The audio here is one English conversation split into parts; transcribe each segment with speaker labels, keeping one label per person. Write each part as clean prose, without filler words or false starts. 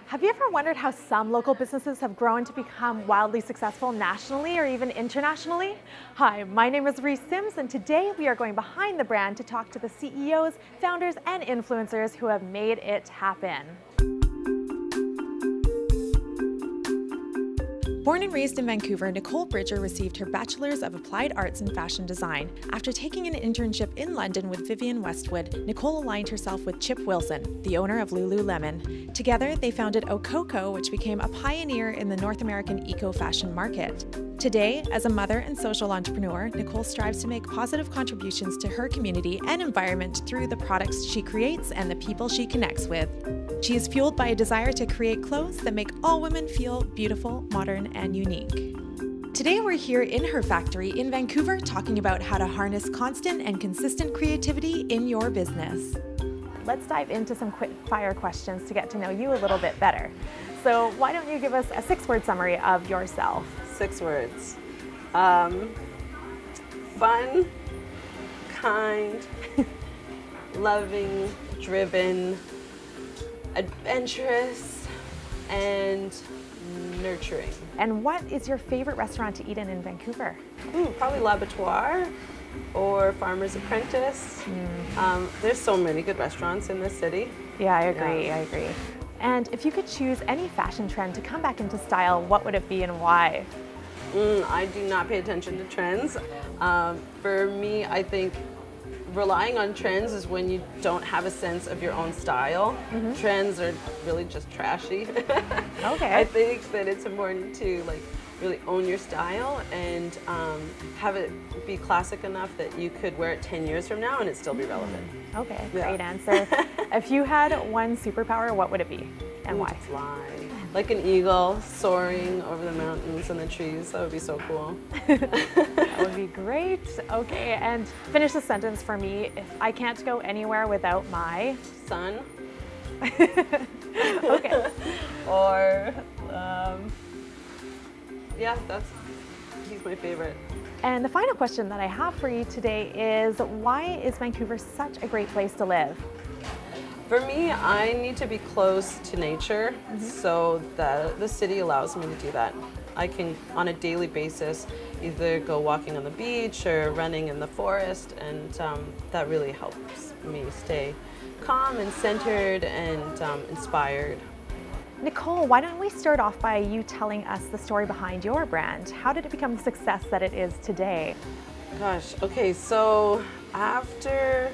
Speaker 1: Have you ever wondered how some local businesses have grown to become wildly successful nationally or even internationally? Hi, my name is Reece Sims, and today we are going behind the brand to talk to the CEOs, founders, and influencers who have made it happen. Born and raised in Vancouver, Nicole Bridger received her Bachelor's of Applied Arts in Fashion Design. After taking an internship in London with Vivienne Westwood, Nicole aligned herself with Chip Wilson, the owner of Lululemon. Together, they founded Ococo, which became a pioneer in the North American eco-fashion market. Today, as a mother and social entrepreneur, Nicole strives to make positive contributions to her community and environment through the products she creates and the people she connects with. She is fueled by a desire to create clothes that make all women feel beautiful, modern, and unique. Today we're here in her factory in Vancouver talking about how to harness constant and consistent creativity in your business. Let's dive into some quick fire questions to get to know you a little bit better. So why don't you give us a 6-word summary of yourself?
Speaker 2: 6 words. Fun, kind, loving, driven, adventurous, and nurturing.
Speaker 1: And what is your favorite restaurant to eat in Vancouver?
Speaker 2: Probably L'Abattoir or Farmer's Apprentice. There's so many good restaurants in this city.
Speaker 1: Yeah, I agree. And if you could choose any fashion trend to come back into style, what would it be and why?
Speaker 2: I do not pay attention to trends. For me, I think relying on trends is when you don't have a sense of your own style. Trends are really just trashy.
Speaker 1: Okay.
Speaker 2: I think that it's important to really own your style and have it be classic enough that you could wear it 10 years from now and it still be relevant.
Speaker 1: Okay, great answer. If you had one superpower, what would it be and why?
Speaker 2: To fly. Like an eagle soaring over the mountains and the trees. That would be so cool.
Speaker 1: That would be great. Okay, and finish the sentence for me. If I can't go anywhere without my
Speaker 2: Sun.
Speaker 1: Okay.
Speaker 2: Or, yeah, he's my favorite.
Speaker 1: And the final question that I have for you today is, why is Vancouver such a great place to live?
Speaker 2: For me, I need to be close to nature, so that the city allows me to do that. I can, on a daily basis, either go walking on the beach or running in the forest, and that really helps me stay calm and centered and inspired.
Speaker 1: Nicole, why don't we start off by you telling us the story behind your brand? How did it become the success that it is today?
Speaker 2: Gosh, okay, so after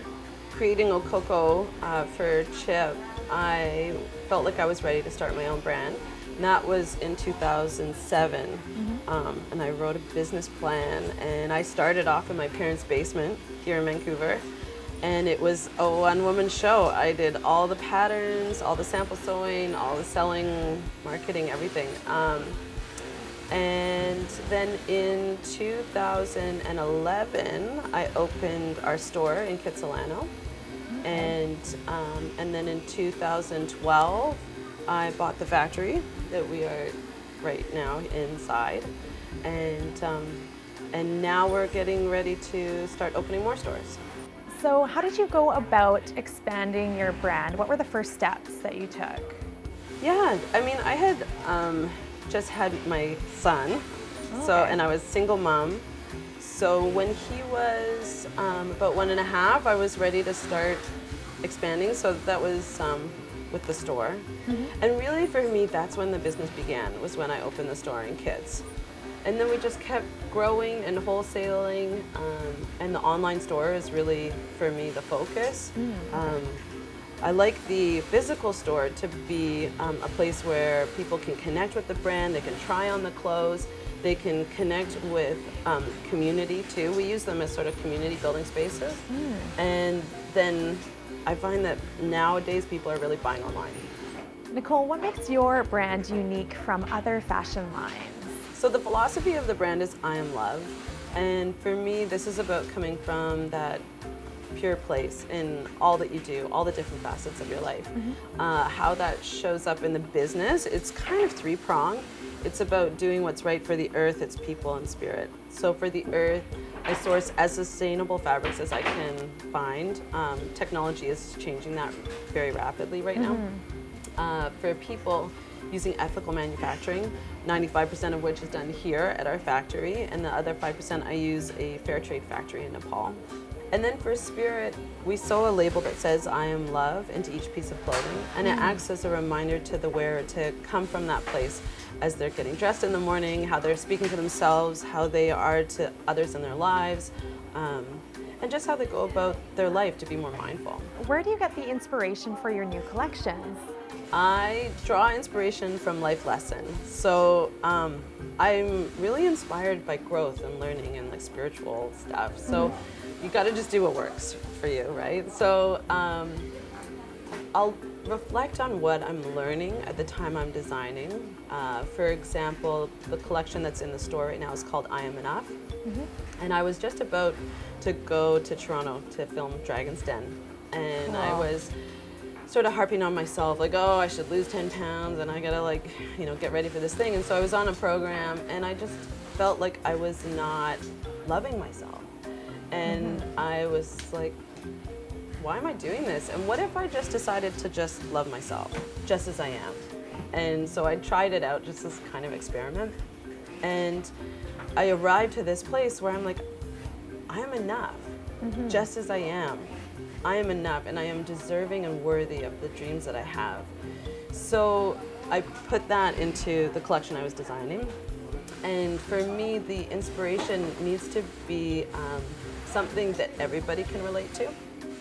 Speaker 2: creating Ococo for Chip, I felt like I was ready to start my own brand. And that was in 2007. And I wrote a business plan, and I started off in my parents' basement here in Vancouver. And it was a one-woman show. I did all the patterns, all the sample sewing, all the selling, marketing, everything. And then in 2011, I opened our store in Kitsilano. And then in 2012, I bought the factory that we are right now inside. And now we're getting ready to start opening more stores.
Speaker 1: So how did you go about expanding your brand? What were the first steps that you took?
Speaker 2: Yeah, I mean, I had just had my son, and I was a single mom. So when he was about 1.5, I was ready to start expanding. So that was with the store. And really for me, that's when the business began, was when I opened the store in Kids. And then we just kept growing and wholesaling, and the online store is really, for me, the focus. I like the physical store to be a place where people can connect with the brand, they can try on the clothes, they can connect with community too. We use them as sort of community building spaces. And then I find that nowadays people are really buying online.
Speaker 1: Nicole, what makes your brand unique from other fashion lines?
Speaker 2: So the philosophy of the brand is I am love. And for me, this is about coming from that pure place in all that you do, all the different facets of your life. How that shows up in the business, it's kind of 3-pronged. It's about doing what's right for the earth, its people, and spirit. So for the earth, I source as sustainable fabrics as I can find. Technology is changing that very rapidly right now. for people using ethical manufacturing, 95% of which is done here at our factory, and the other 5% I use a fair trade factory in Nepal. And then for spirit, we sew a label that says I am love into each piece of clothing, and it acts as a reminder to the wearer to come from that place as they're getting dressed in the morning, how they're speaking to themselves, how they are to others in their lives, and just how they go about their life to be more mindful.
Speaker 1: Where do you get the inspiration for your new collections?
Speaker 2: I draw inspiration from life lessons. So I'm really inspired by growth and learning and like spiritual stuff. So you got to just do what works for you, right? So I'll reflect on what I'm learning at the time I'm designing. For example, the collection that's in the store right now is called I Am Enough. And I was just about to go to Toronto to film Dragon's Den. And I was sort of harping on myself, like, oh, I should lose 10 pounds and I gotta like, you know, get ready for this thing. And so I was on a program and I just felt like I was not loving myself. And I was like, why am I doing this? And what if I just decided to just love myself, just as I am? And so I tried it out, just as kind of experiment. And I arrived to this place where I'm like, I am enough, just as I am. I am enough, and I am deserving and worthy of the dreams that I have. So I put that into the collection I was designing. And for me, the inspiration needs to be something that everybody can relate to.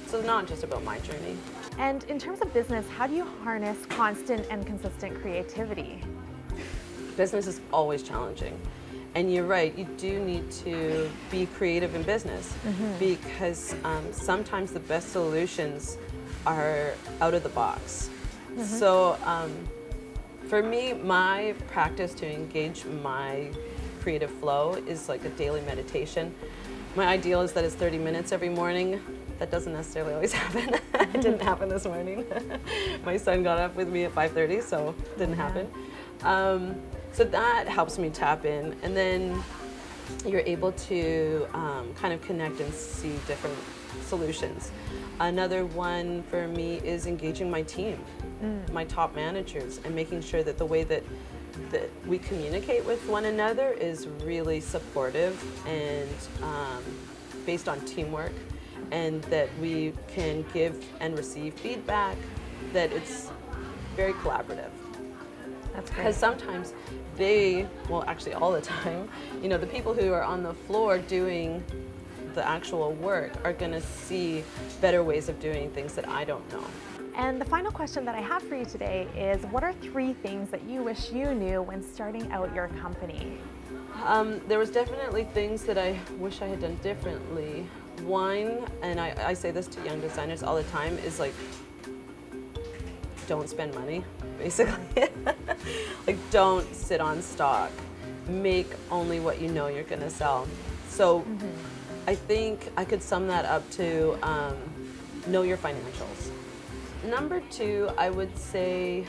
Speaker 2: So not just about my journey.
Speaker 1: And in terms of business, how do you harness constant and consistent creativity?
Speaker 2: Business is always challenging. And you're right, you do need to be creative in business because sometimes the best solutions are out of the box. So for me, my practice to engage my creative flow is like a daily meditation. My ideal is that it's 30 minutes every morning. That doesn't necessarily always happen. It didn't happen this morning. My son got up with me at 5:30, so it didn't happen. So that helps me tap in, and then you're able to kind of connect and see different solutions. Another one for me is engaging my team, my top managers, and making sure that the way that we communicate with one another is really supportive and based on teamwork, and that we can give and receive feedback, that it's very collaborative.
Speaker 1: That's great.
Speaker 2: Because sometimes well, actually all the time, you know, the people who are on the floor doing the actual work are going to see better ways of doing things that I don't know.
Speaker 1: And the final question that I have for you today is, what are 3 things that you wish you knew when starting out your company?
Speaker 2: There was definitely things that I wish I had done differently. One, and I say this to young designers all the time, is like, don't spend money, basically. Like, don't sit on stock. Make only what you know you're gonna sell. So I think I could sum that up to know your financials. Number 2, I would say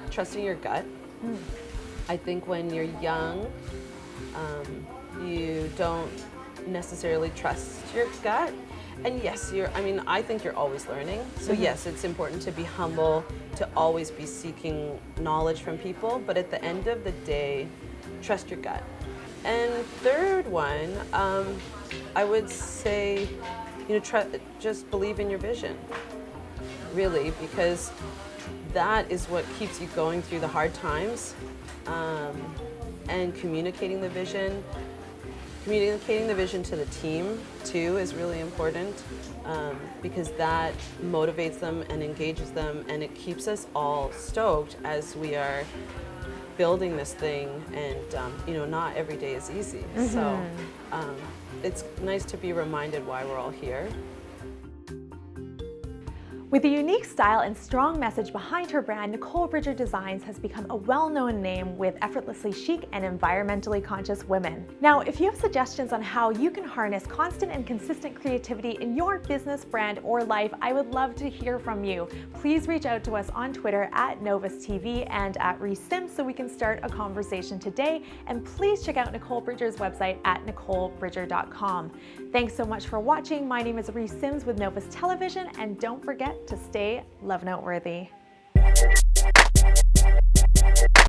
Speaker 2: trusting your gut. I think when you're young, you don't necessarily trust your gut. And yes, I think you're always learning. So yes, it's important to be humble, to always be seeking knowledge from people, but at the end of the day, trust your gut. And third one, I would say, you know, just believe in your vision, really, because that is what keeps you going through the hard times, and communicating the vision. Communicating the vision to the team, too, is really important because that motivates them and engages them, and it keeps us all stoked as we are building this thing, and you know, not every day is easy. So it's nice to be reminded why we're all here.
Speaker 1: With a unique style and strong message behind her brand, Nicole Bridger Designs has become a well-known name with effortlessly chic and environmentally conscious women. Now, if you have suggestions on how you can harness constant and consistent creativity in your business, brand, or life, I would love to hear from you. Please reach out to us on Twitter at NovusTV and at Reece Sims so we can start a conversation today. And please check out Nicole Bridger's website at NicoleBridger.com. Thanks so much for watching. My name is Reece Sims with Novus Television, and don't forget to stay love noteworthy.